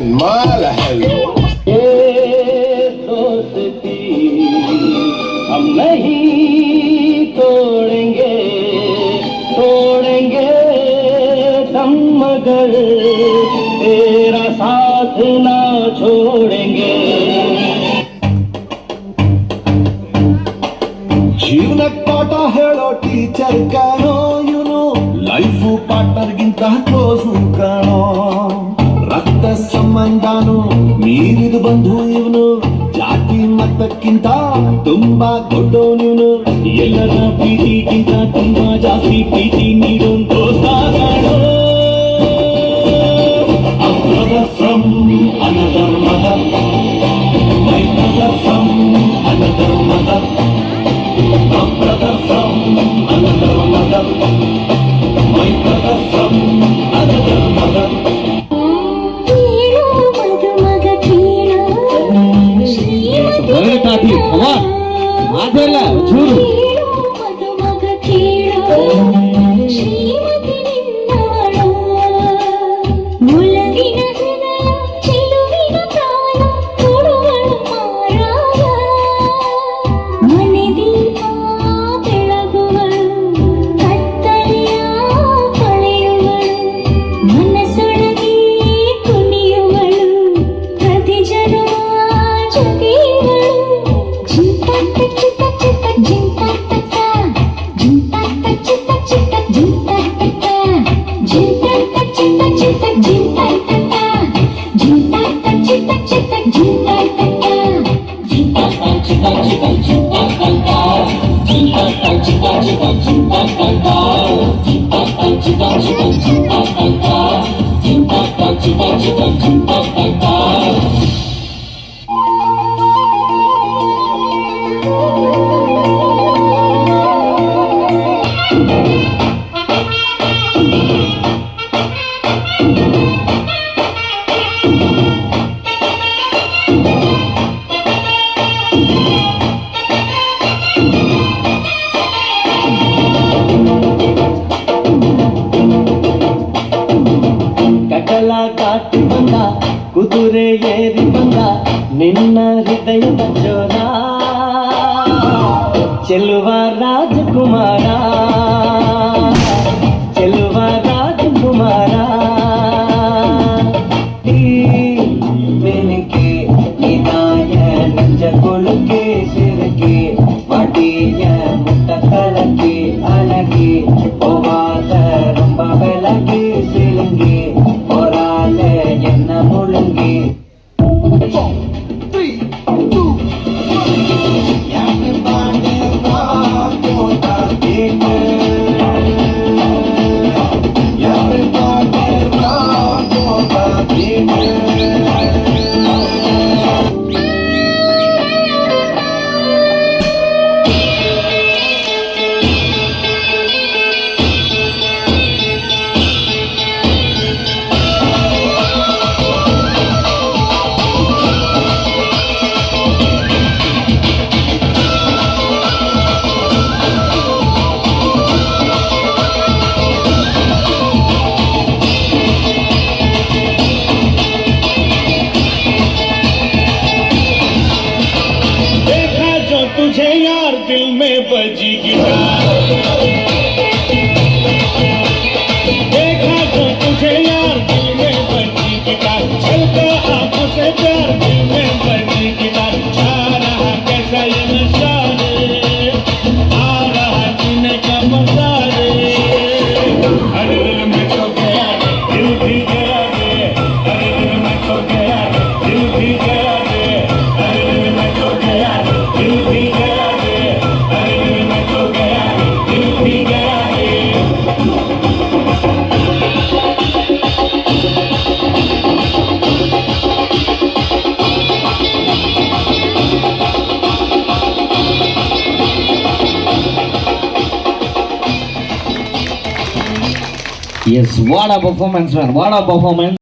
माला hello ये दोस्ती हम नहीं तोड़ेंगे तोड़ेंगे दम मगर तेरा साथ ना छोड़ेंगे ಜೀವನಕ್ಕೆ ಪಾಠ ಹೇಳೋ ಟೀಚರ್ ಕಾಣೋ ಇವನು ಲೈಫು ಪಾರ್ಟ್ನರ್ಗಿಂತ ಕ್ಲೋಸು ಕಾಣೋ ರಕ್ತ ಸಂಬಂಧನು ಮೀರಿದು ಬಂಧು ಇವನು ಜಾತಿ ಮತಕ್ಕಿಂತ ತುಂಬಾ ದೊಡ್ಡವನು ಎಲ್ಲರ ಪ್ರೀತಿಗಿಂತ ತುಂಬಾ ಜಾಸ್ತಿ ಪ್ರೀತಿ ನೀಡೋ ದೋಸ್ತ ಕಾಣೋ A brother from another mother, my brother from another mother, a brother from another mother, my brother from another mother. ಅದೆಲ್ಲ ಚೂರು ಕಡಲ ದಾಟಿ ಬಂದ ಕುದುರೆ ಏರಿ ಬಂದ ನಿನ್ನ ಹೃದಯದ ಜೋರ ಚೆಲುವ ರಾಜಕುಮಾರ ಚೆಲುವ ರಾಜಕುಮಾರ ಬೆನಕೆ ಇದಾಯ ನಂಜ ಕೊಳುಕೆ ಸಿರಕೆ ಮಡಿಯ ಮುಟ್ಟ ಕಳಕೆ ಅಳಗೆ ಒವಾದ ரொம்ப ಬೆಳಗ್ಗೆ ಸಿಲಂಗೆ ಒರಾಲ ಎನ್ನ ಮುಳುಂಗೆ तुझे यार दिल में बजी गिटार देखा जो तुझे यार दिल में बजी गिटार छलका आंखों से प्यार दिल में बजी गिटार छा रहा कैसा ये नशा रे आ रहा जीने का मजा रे अरे दिल में तो गया दिल भी गया रे अरे दिल में तो गया दिल भी गया रे अरे दिल में तो गया दिल भी गया रे अरे दिल में तो गया दिल भी गया रे Yes, what a performance, man. What a performance.